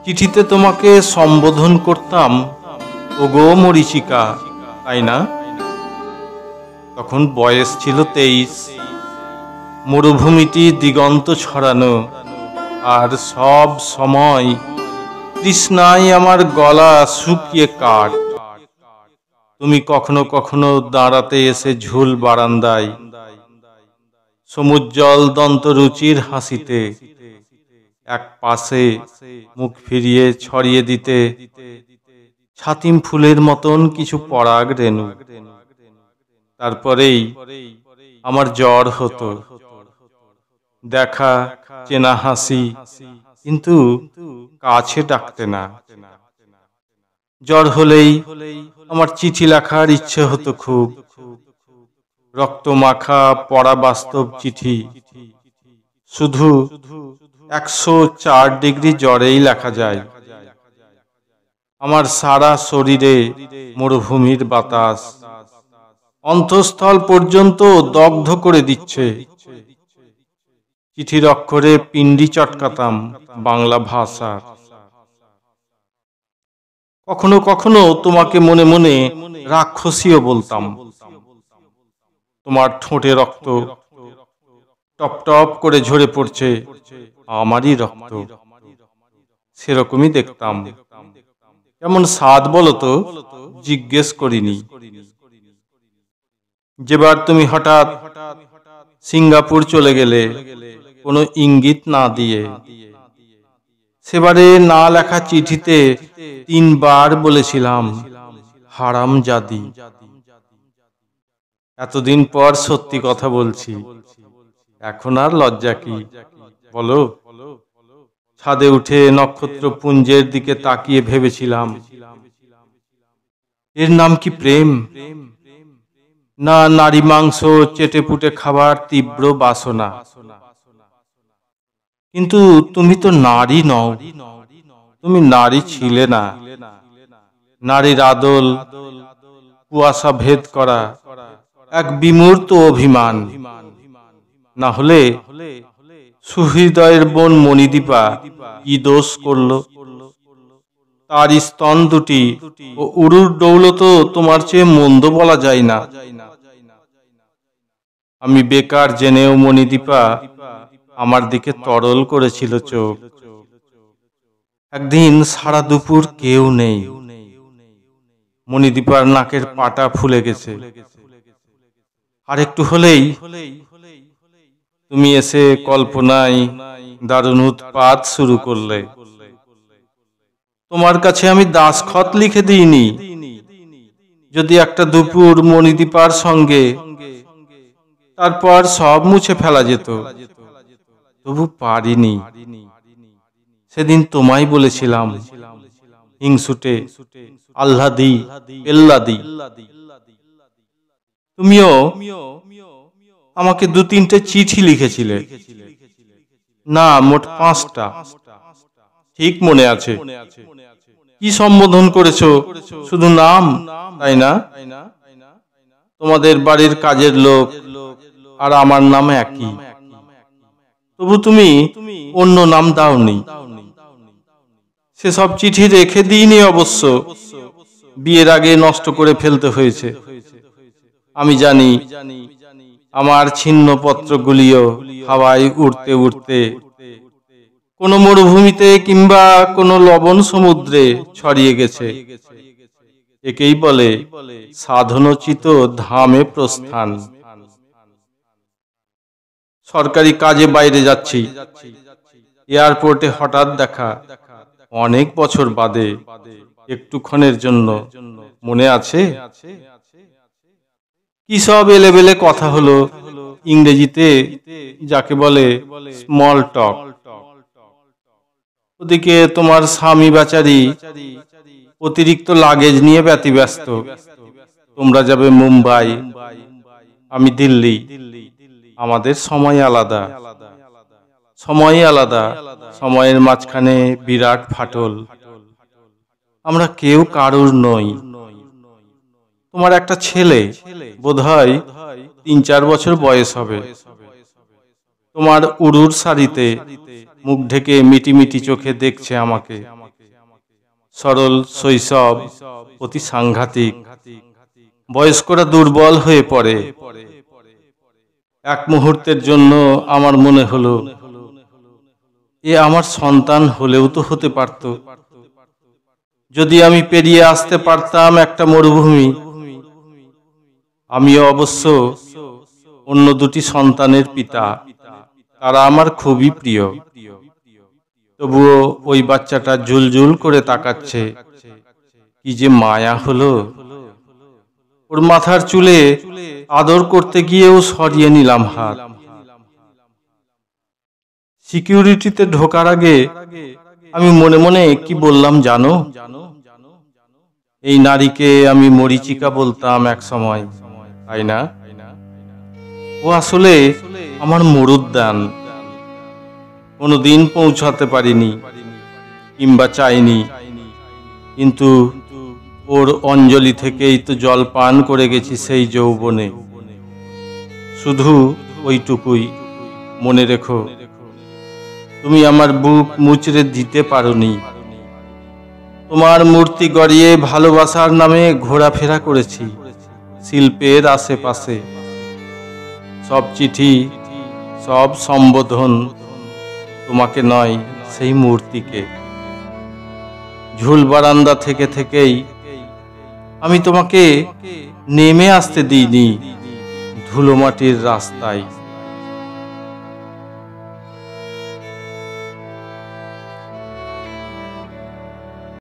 চিঠিতে তোমাকে সম্বোধন করতাম ওগো মরীচিকা, তাই না? তখন বয়স ছিল 23। মরুভূমিটি দিগন্ত ছড়ানো, আর সব সময় তৃষ্ণায় আমার গলা শুকিয়ে কাঠ। তুমি কখনো কখনো দাঁড়াতে এসে ঝুল বারান্দায়, সমুজ্জ্বল দন্তরুচির হাসিতে এক পাশে মুখ ফিরিয়ে ছড়িয়ে দিতে ছাতিম ফুলের মতন কিছু পরাগ রেণু। তারপরেই আমার জ্বর হতো। দেখা, চেনা হাসি, কিন্তু কাছে ডাকতে না। জ্বর হলেই আমার চিঠি লেখার ইচ্ছে হতো খুব। রক্তমাখা পড়া বাস্তব চিঠি, শুধু 104 ডিগ্রি জ্বরেই লেখা যায়। আমার সারা শরীরে মরুভূমির বাতাস অন্তঃস্থল পর্যন্ত দগ্ধ করে দিচ্ছে। চিঠির অক্ষরে পিণ্ডি চটকাতাম বাংলা ভাষার। কখনো কখনো তোমাকে মনে মনে রাক্ষসীও বলতাম। তোমার ঠোঁটে রক্ত টপ টপ করে ঝরে পড়ছে, আমারই রক্ত। সেরকমই দেখতাম। কেমন স্বাদ বলতো, জিজ্ঞেস করিনি। যেবার তুমি হঠাৎ সিঙ্গাপুর চলে গেলে কোনো ইঙ্গিত না দিয়ে, সেবারে না লেখা চিঠিতে 3 বার বলেছিলাম হারামজাদি। এতদিন পর সত্যি কথা বলছি, এখন আর লজ্জা কি বলো? ছাদে উঠে নক্ষত্রপুঞ্জের দিকে তাকিয়ে ভেবেছিলাম, এর নাম কি প্রেম, না নারী মাংস চেটেপুটে খাবার তীব্র বাসনা? কিন্তু তুমি তো নারী নও, তুমি নারী ছিলে না। নারীর আদল কুয়াশা ভেদ করা এক বিমূর্ত অভিমান। না হলে সুহৃদয়ের বোন মণিদীপা কি দোষ করল? তার স্তন দুটি ও উরুর দৌলত তোমার চেয়ে মন্দ বলা যায় না। আমি বেকার জেনেও মণিদীপা আমার দিকে তরল করেছিল চোখ। একদিন সারা দুপুর কেউ নেই, মণিদীপার নাকের পাটা ফুলে গেছে। আর একটু হলেই তুমি এসে কল্পনায় দারুণ উৎপাত শুরু করলে। তোমার কাছে আমি দাসখত লিখে দিইনি। যদি একটা দুপুর মণিদীপার সঙ্গে, তারপর সব মুছে ফেলা যেত, তবু পারিনি। সেদিন তোমায় বলেছিলাম হিংসুটে, আহ্লাদি, পেল্লাদি। তুমিও আমাকে 2-3টে চিঠি লিখেছিলে, না মোট 5টা, ঠিক মনে আছে। কি সম্বোধন করেছো? শুধু নাম, তাই না? তোমাদের বাড়ির কাজের লোক আর আমার নাম একই, তবু তুমি অন্য নাম দাওনি। সেসব চিঠি রেখে দিইনি অবশ্য, বিয়ের আগে নষ্ট করে ফেলতে হয়েছে। আমি জানি আমার ছিন্ন পত্রগুলিও হাওয়ায় উড়তে উড়তে কোনো মরুভূমিতে কিংবা কোনো লবণ সমুদ্রে ছড়িয়ে গেছে। একেই বলে সাধনোচিত ধামে প্রস্থান। সরকারি কাজে বাইরে যাচ্ছি, এয়ারপোর্টে হঠাৎ দেখা, অনেক বছর বাদে, একটুক্ষণের জন্য। মনে আছে কি সব এলেবেলে কথা হলো, ইংরেজিতে যাকে বলে স্মল টক। ওদিকে তোমার স্বামী বেচারি অতিরিক্ত লাগেজ নিয়ে ব্যতিব্যস্ত। তোমরা যাবে মুম্বাই, আমি দিল্লি। আমাদের সময় আলাদা, সময় আলাদা, সময়ের মাঝখানে বিরাট ফাটল। আমরা কেউ কারুর নই। তোমার একটা ছেলে, বোধহয় 3-4 বছর বয়স হবে। তোমার উড়ুর শাড়িতে মুখ ঢেকে মিটি মিটি চোখে দেখছে আমাকে। সরল শৈশব অতি সাংঘাতিক। বয়স্করা দুর্বল হয়ে পড়ে। এক মুহূর্তের জন্য আমার মনে হলো, এ আমার সন্তান হলেও তো হতে পারত। যদি আমি পেরিয়ে আসতে পারতাম একটা মরুভূমি। আমিও অবশ্য অন্য দুটি সন্তানের পিতা, তারা আমার খুবই প্রিয়। তবুও ওই বাচ্চাটা ঝুলঝুল করে তাকাচ্ছে। কি যে মায়া হলো। ওর মাথার চুলে আদর করতে গিয়েও সরিয়ে নিলাম হাত। সিকিউরিটিতে ঢোকার আগে আমি মনে মনে কি বললাম জানো? এই নারীকে আমি মরীচিকা বলতাম এক সময়, তাই না? ও আসলে আমার মরুদ্যান। কোনোদিন পৌঁছাতে পারিনি কিংবা চাইনি, কিন্তু ওর অঞ্জলি থেকেই তো জল পান করে গেছি সেই যৌবনে। শুধু ওইটুকুই মনে রেখো, তুমি আমার বুক মুচড়ে দিতে পারোনি। তোমার মূর্তি গড়িয়ে ভালোবাসার নামে ঘোরাফেরা করেছি শিল্পের আশেপাশে। সব চিঠি, সব সম্বোধন তোমাকে নয়, সেই মূর্তিকে। ঝুল বারান্দা থেকে থেকেই আমি তোমাকে নেমে আসতে দিইনি ধুলো মাটির রাস্তায়।